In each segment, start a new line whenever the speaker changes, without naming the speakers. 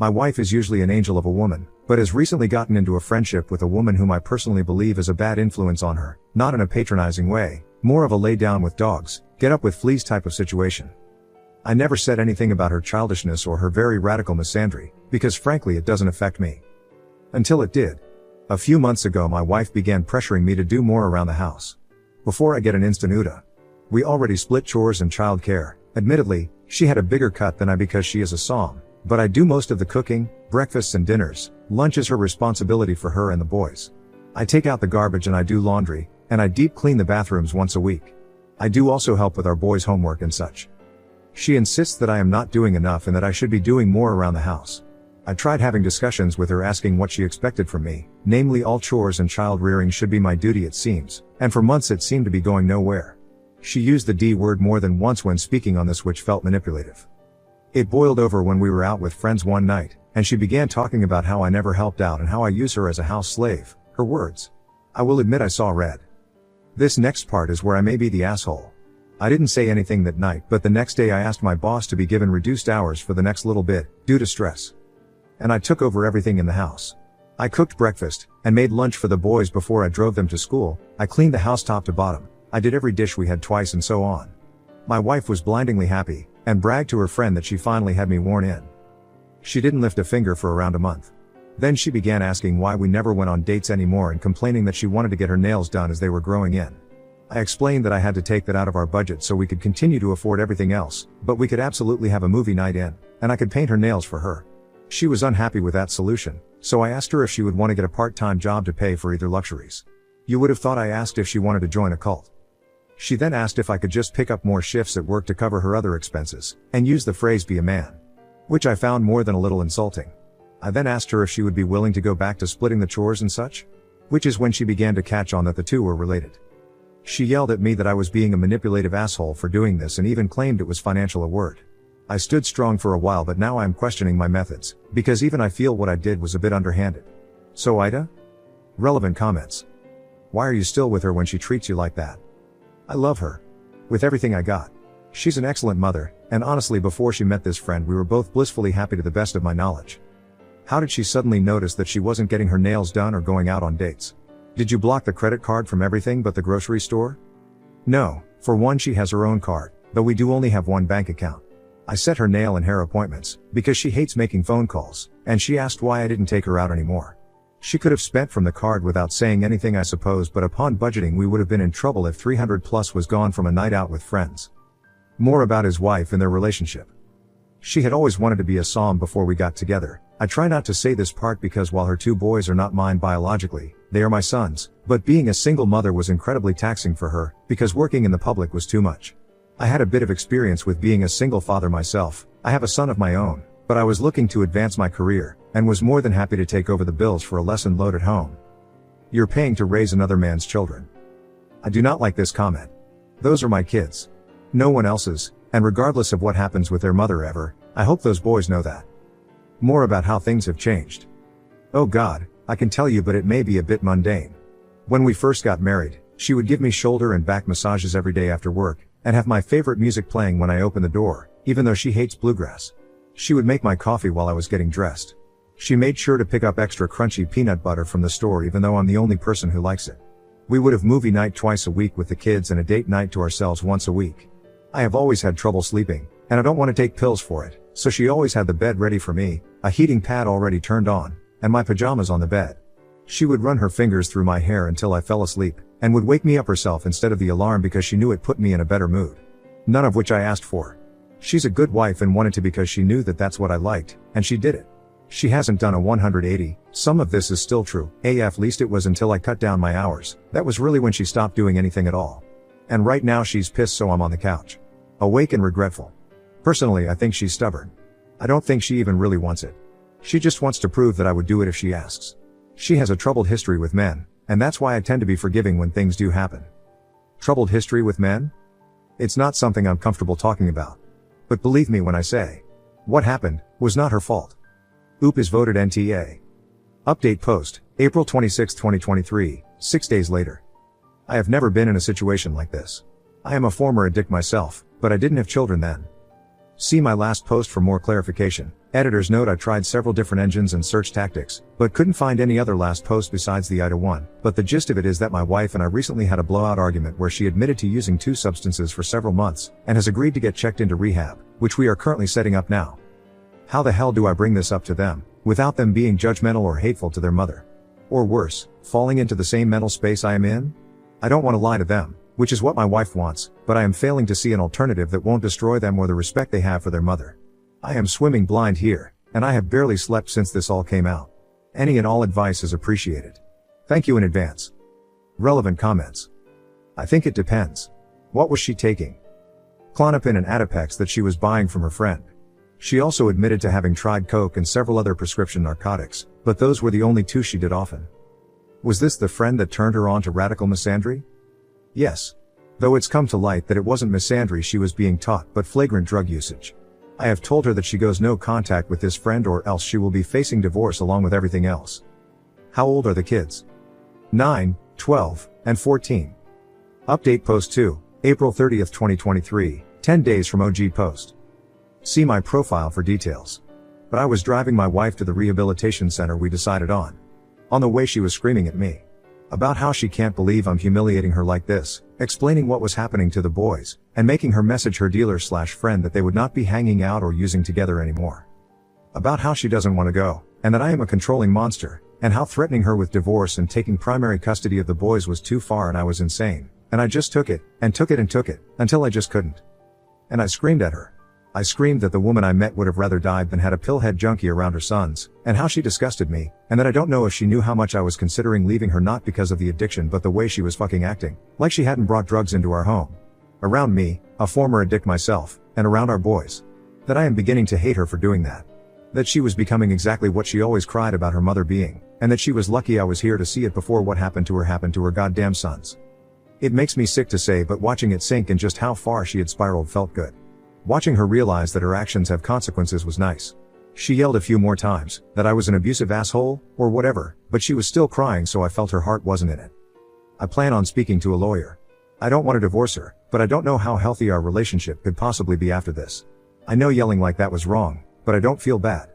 My wife is usually an angel of a woman, but has recently gotten into a friendship with a woman whom I personally believe is a bad influence on her, not in a patronizing way, more of a lay down with dogs, get up with fleas type of situation. I never said anything about her childishness or her very radical misandry, because frankly it doesn't affect me. Until it did. A few months ago my wife began pressuring me to do more around the house. Before I get an instant OODA. We already split chores and child care. Admittedly, she had a bigger cut than I because she is a som, but I do most of the cooking, breakfasts and dinners. Lunch is her responsibility for her and the boys. I take out the garbage and I do laundry, and I deep clean the bathrooms once a week. I do also help with our boys' homework and such. She insists that I am not doing enough and that I should be doing more around the house. I tried having discussions with her asking what she expected from me, namely all chores and child rearing should be my duty it seems, and for months it seemed to be going nowhere. She used the D word more than once when speaking on this, which felt manipulative. It boiled over when we were out with friends one night, and she began talking about how I never helped out and how I use her as a house slave, her words. I will admit I saw red. This next part is where I may be the asshole. I didn't say anything that night, but the next day I asked my boss to be given reduced hours for the next little bit, due to stress. And I took over everything in the house. I cooked breakfast, and made lunch for the boys before I drove them to school. I cleaned the house top to bottom. I did every dish we had twice and so on. My wife was blindingly happy, and bragged to her friend that she finally had me worn in. She didn't lift a finger for around a month. Then she began asking why we never went on dates anymore and complaining that she wanted to get her nails done as they were growing in. I explained that I had to take that out of our budget so we could continue to afford everything else, but we could absolutely have a movie night in, and I could paint her nails for her. She was unhappy with that solution, so I asked her if she would want to get a part-time job to pay for either luxuries. You would have thought I asked if she wanted to join a cult. She then asked if I could just pick up more shifts at work to cover her other expenses, and use the phrase be a man. Which I found more than a little insulting. I then asked her if she would be willing to go back to splitting the chores and such. Which is when she began to catch on that the two were related. She yelled at me that I was being a manipulative asshole for doing this and even claimed it was financial a word. I stood strong for a while, but now I am questioning my methods, because even I feel what I did was a bit underhanded. So Ida? Relevant comments. Why are you still with her when she treats you like that? I love her. With everything I got. She's an excellent mother, and honestly before she met this friend we were both blissfully happy to the best of my knowledge. How did she suddenly notice that she wasn't getting her nails done or going out on dates? Did you block the credit card from everything but the grocery store? No, for one she has her own card, though we do only have one bank account. I set her nail and hair appointments, because she hates making phone calls, and she asked why I didn't take her out anymore. She could have spent from the card without saying anything I suppose, but upon budgeting we would have been in trouble if 300 plus was gone from a night out with friends. More about his wife and their relationship. She had always wanted to be a som before we got together. I try not to say this part because while her two boys are not mine biologically, they are my sons, but being a single mother was incredibly taxing for her, because working in the public was too much. I had a bit of experience with being a single father myself. I have a son of my own, but I was looking to advance my career, and was more than happy to take over the bills for a lesson load at home. You're paying to raise another man's children. I do not like this comment. Those are my kids. No one else's, and regardless of what happens with their mother ever, I hope those boys know that. More about how things have changed. Oh God, I can tell you, but it may be a bit mundane. When we first got married, she would give me shoulder and back massages every day after work, and have my favorite music playing when I open the door, even though she hates bluegrass. She would make my coffee while I was getting dressed. She made sure to pick up extra crunchy peanut butter from the store even though I'm the only person who likes it. We would have movie night twice a week with the kids and a date night to ourselves once a week. I have always had trouble sleeping, and I don't want to take pills for it, so she always had the bed ready for me, a heating pad already turned on, and my pajamas on the bed. She would run her fingers through my hair until I fell asleep, and would wake me up herself instead of the alarm because she knew it put me in a better mood. None of which I asked for. She's a good wife and wanted to because she knew that that's what I liked, and she did it. She hasn't done a 180, some of this is still true, AF least it was until I cut down my hours, that was really when she stopped doing anything at all. And right now she's pissed so I'm on the couch. Awake and regretful. Personally I think she's stubborn. I don't think she even really wants it. She just wants to prove that I would do it if she asks. She has a troubled history with men, and that's why I tend to be forgiving when things do happen. Troubled history with men? It's not something I'm comfortable talking about. But believe me when I say, what happened was not her fault. Oop is voted NTA. Update post, April 26, 2023, 6 days later. I have never been in a situation like this. I am a former addict myself, but I didn't have children then. See my last post for more clarification. Editor's note: I tried several different engines and search tactics, but couldn't find any other last post besides the Ida one, but the gist of it is that my wife and I recently had a blowout argument where she admitted to using 2 substances for several months, and has agreed to get checked into rehab, which we are currently setting up now. How the hell do I bring this up to them, without them being judgmental or hateful to their mother? Or worse, falling into the same mental space I am in? I don't want to lie to them, which is what my wife wants, but I am failing to see an alternative that won't destroy them or the respect they have for their mother. I am swimming blind here, and I have barely slept since this all came out. Any and all advice is appreciated. Thank you in advance. Relevant comments. I think it depends. What was she taking? Klonopin and Adipex that she was buying from her friend. She also admitted to having tried coke and several other prescription narcotics, but those were the only 2 she did often. Was this the friend that turned her on to radical misandry? Yes. Though it's come to light that it wasn't misandry she was being taught, but flagrant drug usage. I have told her that she goes no contact with this friend or else she will be facing divorce along with everything else. How old are the kids? 9, 12, and 14. Update post 2, April 30th, 2023, 10 days from OG post. See my profile for details. But I was driving my wife to the rehabilitation center we decided on. On the way she was screaming at me about how she can't believe I'm humiliating her like this, explaining what was happening to the boys, and making her message her dealer/friend that they would not be hanging out or using together anymore. About how she doesn't want to go, and that I am a controlling monster, and how threatening her with divorce and taking primary custody of the boys was too far and I was insane, and I just took it, and took it and took it, until I just couldn't. And I screamed at her. I screamed that the woman I met would have rather died than had a pillhead junkie around her sons, and how she disgusted me, and that I don't know if she knew how much I was considering leaving her, not because of the addiction but the way she was fucking acting, like she hadn't brought drugs into our home. Around me, a former addict myself, and around our boys. That I am beginning to hate her for doing that. That she was becoming exactly what she always cried about her mother being, and that she was lucky I was here to see it before what happened to her goddamn sons. It makes me sick to say, but watching it sink in just how far she had spiraled felt good. Watching her realize that her actions have consequences was nice. She yelled a few more times, that I was an abusive asshole, or whatever, but she was still crying, so I felt her heart wasn't in it. I plan on speaking to a lawyer. I don't want to divorce her, but I don't know how healthy our relationship could possibly be after this. I know yelling like that was wrong, but I don't feel bad.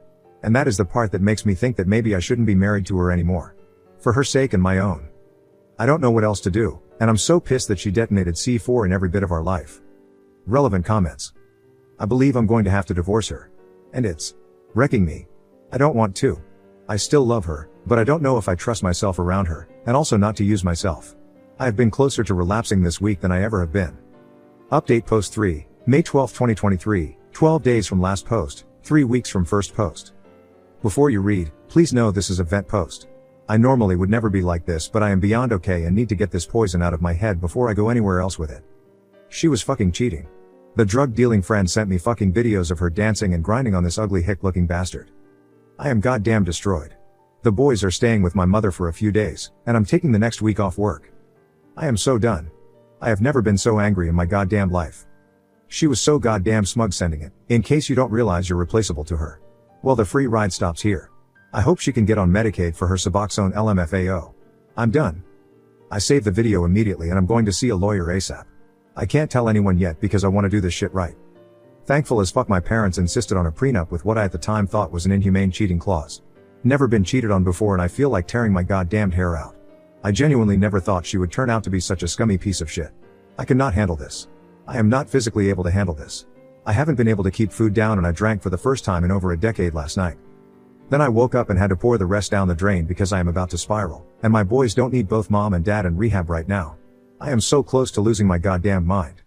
And that is the part that makes me think that maybe I shouldn't be married to her anymore. For her sake and my own. I don't know what else to do, and I'm so pissed that she detonated C4 in every bit of our life. Relevant comments. I believe I'm going to have to divorce her. And it's wrecking me. I don't want to. I still love her, but I don't know if I trust myself around her, and also not to use myself. I have been closer to relapsing this week than I ever have been. Update post 3, May 12, 2023, 12 days from last post, 3 weeks from first post. Before you read, please know this is a vent post. I normally would never be like this, but I am beyond okay and need to get this poison out of my head before I go anywhere else with it. She was fucking cheating. The drug-dealing friend sent me fucking videos of her dancing and grinding on this ugly hick-looking bastard. I am goddamn destroyed. The boys are staying with my mother for a few days, and I'm taking the next week off work. I am so done. I have never been so angry in my goddamn life. She was so goddamn smug sending it, in case you don't realize you're replaceable to her. Well, the free ride stops here. I hope she can get on Medicaid for her Suboxone LMFAO. I'm done. I saved the video immediately and I'm going to see a lawyer ASAP. I can't tell anyone yet because I want to do this shit right. Thankful as fuck my parents insisted on a prenup with what I at the time thought was an inhumane cheating clause. Never been cheated on before and I feel like tearing my goddamned hair out. I genuinely never thought she would turn out to be such a scummy piece of shit. I cannot handle this. I am not physically able to handle this. I haven't been able to keep food down and I drank for the first time in over a decade last night. Then I woke up and had to pour the rest down the drain because I am about to spiral, and my boys don't need both mom and dad in rehab right now. I am so close to losing my goddamn mind.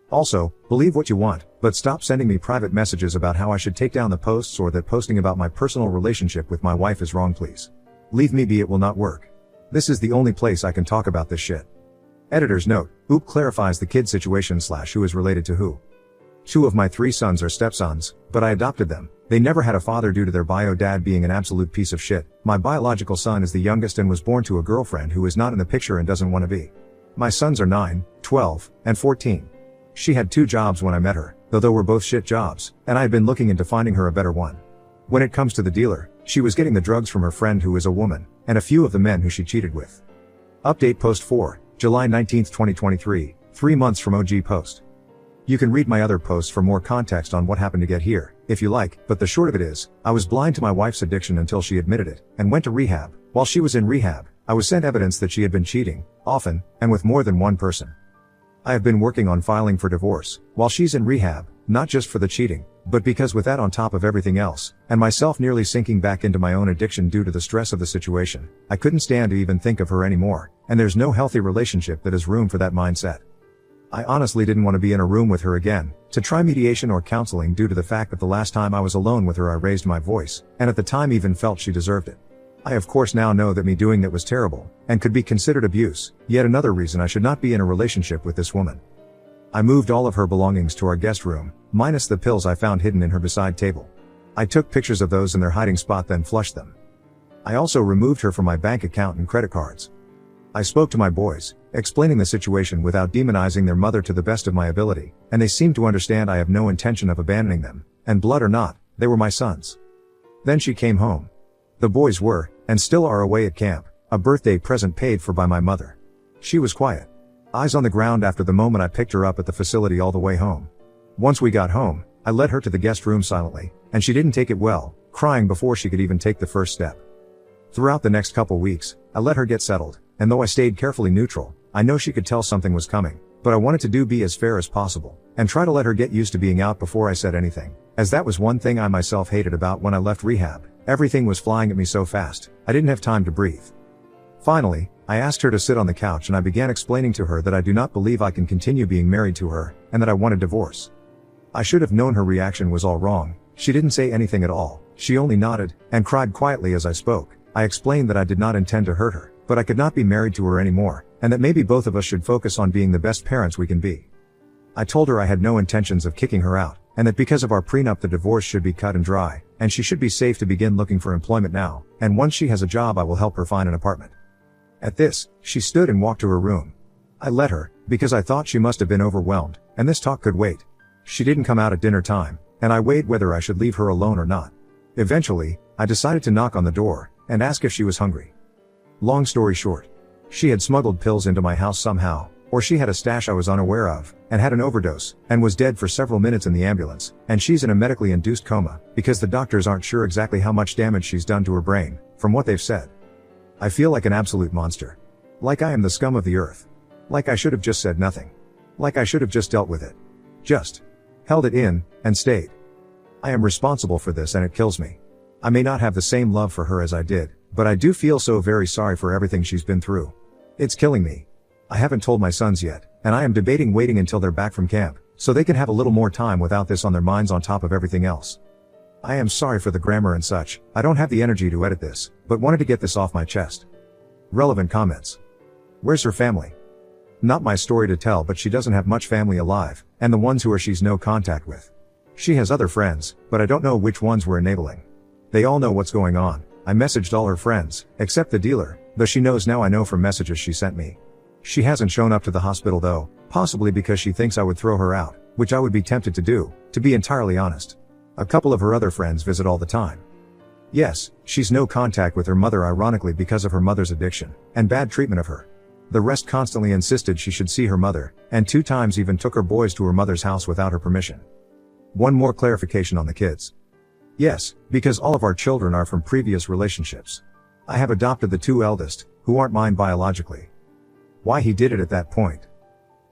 Also, believe what you want, but stop sending me private messages about how I should take down the posts or that posting about my personal relationship with my wife is wrong, please. Leave me be, it will not work. This is the only place I can talk about this shit. Editor's note, Oop clarifies the kid situation / who is related to who. 2 of my 3 sons are stepsons, but I adopted them. They never had a father due to their bio dad being an absolute piece of shit. My biological son is the youngest and was born to a girlfriend who is not in the picture and doesn't want to be. My sons are 9, 12, and 14. She had 2 jobs when I met her, though they were both shit jobs, and I had been looking into finding her a better one. When it comes to the dealer, she was getting the drugs from her friend who is a woman, and a few of the men who she cheated with. Update post 4, July 19, 2023, 3 months from OG post. You can read my other posts for more context on what happened to get here, if you like, but the short of it is, I was blind to my wife's addiction until she admitted it, and went to rehab. While she was in rehab, I was sent evidence that she had been cheating, often, and with more than one person. I have been working on filing for divorce, while she's in rehab, not just for the cheating, but because with that on top of everything else, and myself nearly sinking back into my own addiction due to the stress of the situation, I couldn't stand to even think of her anymore, and there's no healthy relationship that has room for that mindset. I honestly didn't want to be in a room with her again, to try mediation or counseling due to the fact that the last time I was alone with her I raised my voice, and at the time even felt she deserved it. I of course now know that me doing that was terrible, and could be considered abuse, yet another reason I should not be in a relationship with this woman. I moved all of her belongings to our guest room, minus the pills I found hidden in her beside table. I took pictures of those in their hiding spot then flushed them. I also removed her from my bank account and credit cards. I spoke to my boys, explaining the situation without demonizing their mother to the best of my ability, and they seemed to understand I have no intention of abandoning them, and blood or not, they were my sons. Then she came home. The boys were, and still are away at camp, a birthday present paid for by my mother. She was quiet. Eyes on the ground after the moment I picked her up at the facility all the way home. Once we got home, I led her to the guest room silently, and she didn't take it well, crying before she could even take the first step. Throughout the next couple weeks, I let her get settled, and though I stayed carefully neutral, I know she could tell something was coming, but I wanted to be as fair as possible, and try to let her get used to being out before I said anything, as that was one thing I myself hated about when I left rehab. Everything was flying at me so fast, I didn't have time to breathe. Finally, I asked her to sit on the couch and I began explaining to her that I do not believe I can continue being married to her, and that I want a divorce. I should have known her reaction was all wrong. She didn't say anything at all, she only nodded, and cried quietly as I spoke. I explained that I did not intend to hurt her, but I could not be married to her anymore, and that maybe both of us should focus on being the best parents we can be. I told her I had no intentions of kicking her out, and that because of our prenup the divorce should be cut and dry, and she should be safe to begin looking for employment now, and once she has a job I will help her find an apartment. At this, she stood and walked to her room. I let her, because I thought she must have been overwhelmed, and this talk could wait. She didn't come out at dinner time, and I weighed whether I should leave her alone or not. Eventually, I decided to knock on the door, and ask if she was hungry. Long story short, she had smuggled pills into my house somehow, or she had a stash I was unaware of, and had an overdose, and was dead for several minutes in the ambulance, and she's in a medically induced coma, because the doctors aren't sure exactly how much damage she's done to her brain, from what they've said. I feel like an absolute monster. Like I am the scum of the earth. Like I should have just said nothing. Like I should have just dealt with it. Just held it in, and stayed. I am responsible for this and it kills me. I may not have the same love for her as I did, but I do feel so very sorry for everything she's been through. It's killing me. I haven't told my sons yet, and I am debating waiting until they're back from camp, so they can have a little more time without this on their minds on top of everything else. I am sorry for the grammar and such, I don't have the energy to edit this, but wanted to get this off my chest. Relevant comments. Where's her family? Not my story to tell, but she doesn't have much family alive, and the ones who are she's no contact with. She has other friends, but I don't know which ones were enabling. They all know what's going on. I messaged all her friends, except the dealer, though she knows now I know from messages she sent me. She hasn't shown up to the hospital though, possibly because she thinks I would throw her out, which I would be tempted to do, to be entirely honest. A couple of her other friends visit all the time. Yes, she's no contact with her mother ironically because of her mother's addiction, and bad treatment of her. The rest constantly insisted she should see her mother, and 2 times even took her boys to her mother's house without her permission. One more clarification on the kids. Yes, because all of our children are from previous relationships. I have adopted the 2 eldest, who aren't mine biologically. Why he did it at that point?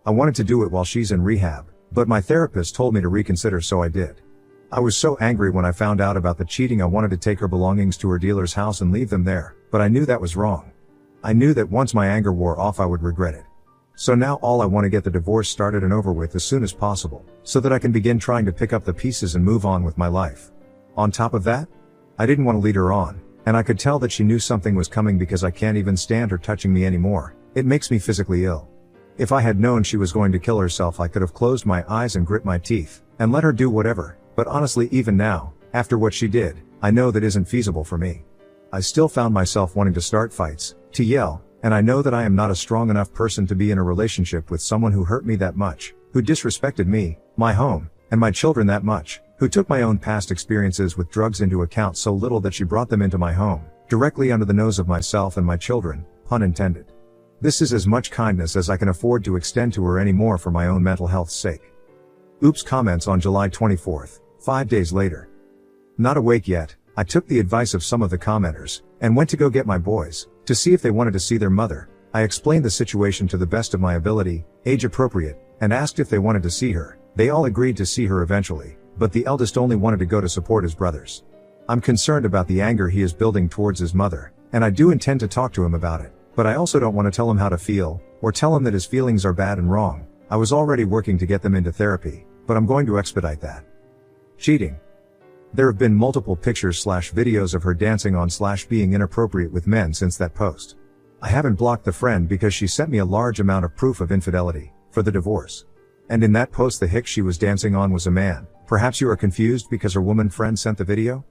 I wanted to do it while she's in rehab, but my therapist told me to reconsider, so I did. I was so angry when I found out about the cheating I wanted to take her belongings to her dealer's house and leave them there, but I knew that was wrong. I knew that once my anger wore off I would regret it. So now all I want to get the divorce started and over with as soon as possible, so that I can begin trying to pick up the pieces and move on with my life. On top of that, I didn't want to lead her on, and I could tell that she knew something was coming because I can't even stand her touching me anymore. It makes me physically ill. If I had known she was going to kill herself I could have closed my eyes and grit my teeth, and let her do whatever, but honestly even now, after what she did, I know that isn't feasible for me. I still found myself wanting to start fights, to yell, and I know that I am not a strong enough person to be in a relationship with someone who hurt me that much, who disrespected me, my home, and my children that much, who took my own past experiences with drugs into account so little that she brought them into my home, directly under the nose of myself and my children, pun intended. This is as much kindness as I can afford to extend to her anymore for my own mental health's sake. Oops comments on July 24th, 5 days later. Not awake yet, I took the advice of some of the commenters, and went to go get my boys, to see if they wanted to see their mother. I explained the situation to the best of my ability, age appropriate, and asked if they wanted to see her. They all agreed to see her eventually, but the eldest only wanted to go to support his brothers. I'm concerned about the anger he is building towards his mother, and I do intend to talk to him about it, but I also don't want to tell him how to feel, or tell him that his feelings are bad and wrong. I was already working to get them into therapy, but I'm going to expedite that. Cheating. There have been multiple pictures/videos of her dancing on/being inappropriate with men since that post. I haven't blocked the friend because she sent me a large amount of proof of infidelity, for the divorce. And in that post the hick she was dancing on was a man. Perhaps you are confused because her woman friend sent the video?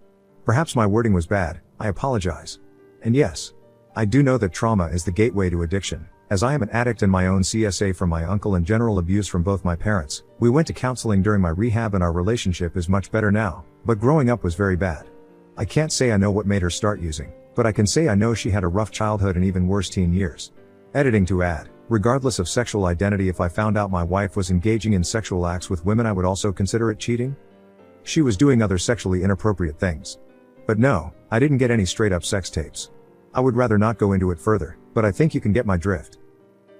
Perhaps my wording was bad, I apologize. And yes, I do know that trauma is the gateway to addiction. As I am an addict and my own CSA from my uncle and general abuse from both my parents, we went to counseling during my rehab and our relationship is much better now, but growing up was very bad. I can't say I know what made her start using, but I can say I know she had a rough childhood and even worse teen years. Editing to add, regardless of sexual identity, if I found out my wife was engaging in sexual acts with women I would also consider it cheating? She was doing other sexually inappropriate things. But no, I didn't get any straight up sex tapes. I would rather not go into it further, but I think you can get my drift.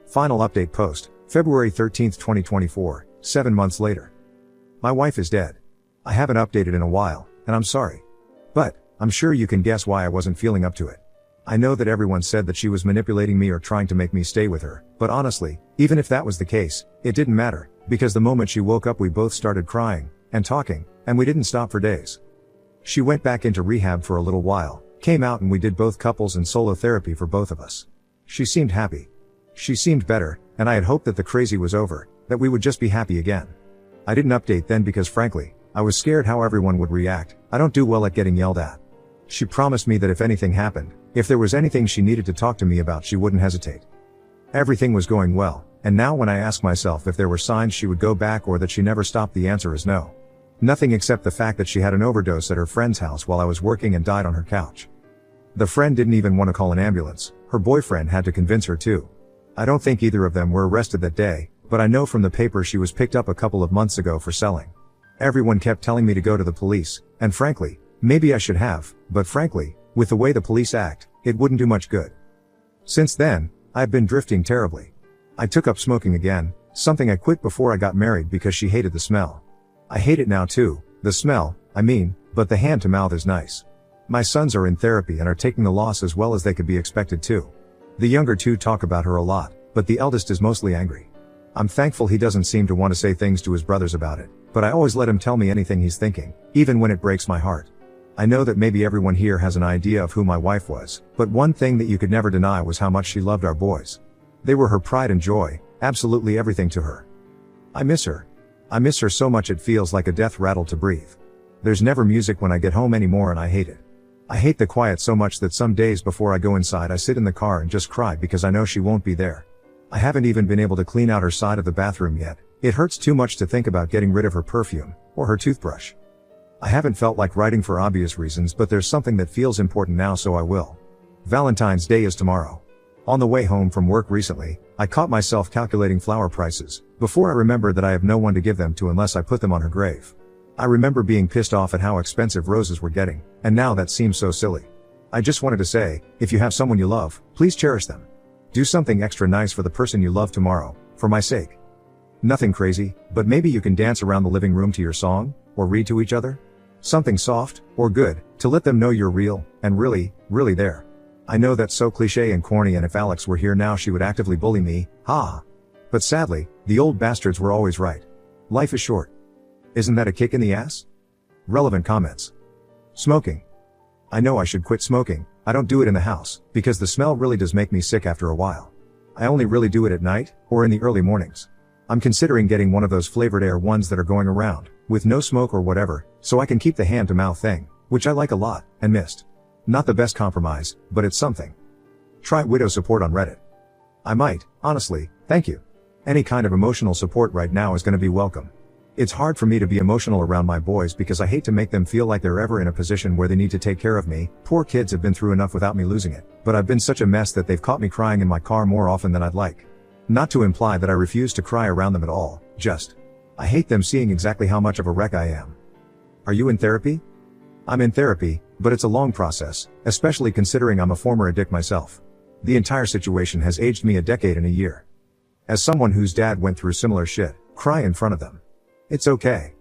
Final update post, February 13, 2024, 7 months later. My wife is dead. I haven't updated in a while, and I'm sorry. But, I'm sure you can guess why I wasn't feeling up to it. I know that everyone said that she was manipulating me or trying to make me stay with her, but honestly, even if that was the case, it didn't matter, because the moment she woke up we both started crying, and talking, and we didn't stop for days. She went back into rehab for a little while, came out and we did both couples and solo therapy for both of us. She seemed happy. She seemed better, and I had hoped that the crazy was over, that we would just be happy again. I didn't update then because frankly, I was scared how everyone would react. I don't do well at getting yelled at. She promised me that if anything happened, if there was anything she needed to talk to me about, she wouldn't hesitate. Everything was going well, and now when I ask myself if there were signs she would go back or that she never stopped, the answer is no. Nothing except the fact that she had an overdose at her friend's house while I was working and died on her couch. The friend didn't even want to call an ambulance. Her boyfriend had to convince her to. I don't think either of them were arrested that day, but I know from the paper she was picked up a couple of months ago for selling. Everyone kept telling me to go to the police, and frankly, maybe I should have, but frankly, with the way the police act, it wouldn't do much good. Since then, I've been drifting terribly. I took up smoking again, something I quit before I got married because she hated the smell. I hate it now too, the smell, I mean, but the hand to mouth is nice. My sons are in therapy and are taking the loss as well as they could be expected to. The younger two talk about her a lot, but the eldest is mostly angry. I'm thankful he doesn't seem to want to say things to his brothers about it, but I always let him tell me anything he's thinking, even when it breaks my heart. I know that maybe everyone here has an idea of who my wife was, but one thing that you could never deny was how much she loved our boys. They were her pride and joy, absolutely everything to her. I miss her. I miss her so much it feels like a death rattle to breathe. There's never music when I get home anymore and I hate it. I hate the quiet so much that some days before I go inside I sit in the car and just cry because I know she won't be there. I haven't even been able to clean out her side of the bathroom yet. It hurts too much to think about getting rid of her perfume, or her toothbrush. I haven't felt like writing for obvious reasons, but there's something that feels important now, so I will. Valentine's Day is tomorrow. On the way home from work recently, I caught myself calculating flower prices, before I remembered that I have no one to give them to unless I put them on her grave. I remember being pissed off at how expensive roses were getting, and now that seems so silly. I just wanted to say, if you have someone you love, please cherish them. Do something extra nice for the person you love tomorrow, for my sake. Nothing crazy, but maybe you can dance around the living room to your song, or read to each other. Something soft, or good, to let them know you're real, and really, really there. I know that's so cliche and corny, and if Alex were here now she would actively bully me, ha. But sadly, the old bastards were always right. Life is short. Isn't that a kick in the ass? Relevant comments. Smoking. I know I should quit smoking. I don't do it in the house, because the smell really does make me sick after a while. I only really do it at night, or in the early mornings. I'm considering getting one of those flavored air ones that are going around, with no smoke or whatever, so I can keep the hand to mouth thing, which I like a lot, and missed. Not the best compromise, but it's something. Try widow support on Reddit. I might, honestly, thank you. Any kind of emotional support right now is gonna be welcome. It's hard for me to be emotional around my boys because I hate to make them feel like they're ever in a position where they need to take care of me. Poor kids have been through enough without me losing it, but I've been such a mess that they've caught me crying in my car more often than I'd like. Not to imply that I refuse to cry around them at all, just. I hate them seeing exactly how much of a wreck I am. Are you in therapy? I'm in therapy, but it's a long process, especially considering I'm a former addict myself. The entire situation has aged me a decade and a year. As someone whose dad went through similar shit, cry in front of them. It's okay.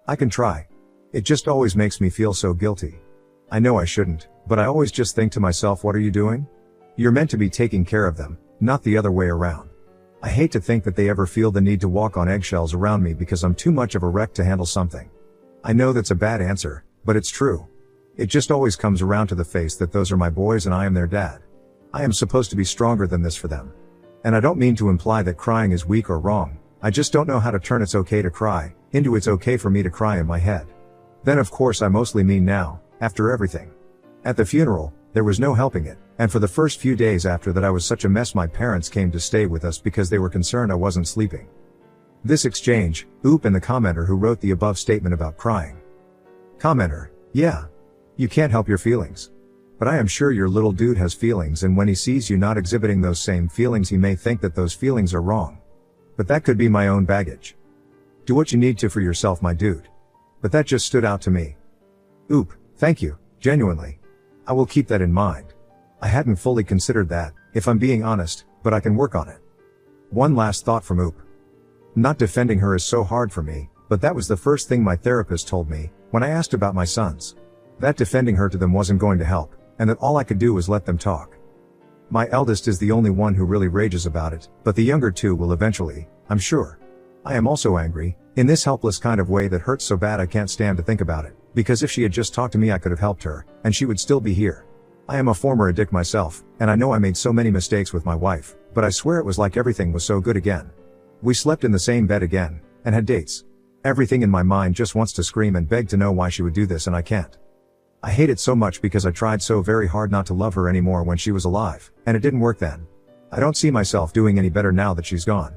I can try. It just always makes me feel so guilty. I know I shouldn't, but I always just think to myself, what are you doing? You're meant to be taking care of them, not the other way around. I hate to think that they ever feel the need to walk on eggshells around me because I'm too much of a wreck to handle something. I know that's a bad answer, but it's true. It just always comes around to the face that those are my boys and I am their dad. I am supposed to be stronger than this for them. And I don't mean to imply that crying is weak or wrong, I just don't know how to turn it's okay to cry into it's okay for me to cry in my head. Then of course I mostly mean now, after everything. At the funeral, there was no helping it, and for the first few days after that I was such a mess my parents came to stay with us because they were concerned I wasn't sleeping. This exchange, Oop and the commenter who wrote the above statement about crying. Commenter, yeah. You can't help your feelings. But I am sure your little dude has feelings, and when he sees you not exhibiting those same feelings he may think that those feelings are wrong. But that could be my own baggage. Do what you need to for yourself, my dude. But that just stood out to me. Oop, thank you, genuinely. I will keep that in mind. I hadn't fully considered that, if I'm being honest, but I can work on it. One last thought from Oop. Not defending her is so hard for me, but that was the first thing my therapist told me when I asked about my sons. That defending her to them wasn't going to help, and that all I could do was let them talk. My eldest is the only one who really rages about it, but the younger two will eventually, I'm sure. I am also angry, in this helpless kind of way that hurts so bad I can't stand to think about it, because if she had just talked to me I could have helped her, and she would still be here. I am a former addict myself, and I know I made so many mistakes with my wife, but I swear it was like everything was so good again. We slept in the same bed again, and had dates. Everything in my mind just wants to scream and beg to know why she would do this, and I can't. I hate it so much because I tried so very hard not to love her anymore when she was alive, and it didn't work then. I don't see myself doing any better now that she's gone.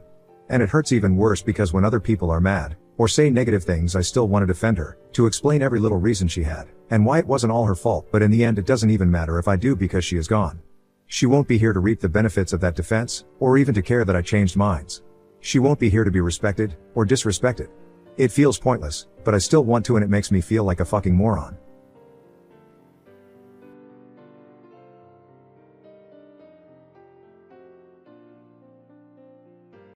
And it hurts even worse because when other people are mad, or say negative things, I still want to defend her, to explain every little reason she had, and why it wasn't all her fault, but in the end it doesn't even matter if I do because she is gone. She won't be here to reap the benefits of that defense, or even to care that I changed minds. She won't be here to be respected, or disrespected. It feels pointless, but I still want to, and it makes me feel like a fucking moron.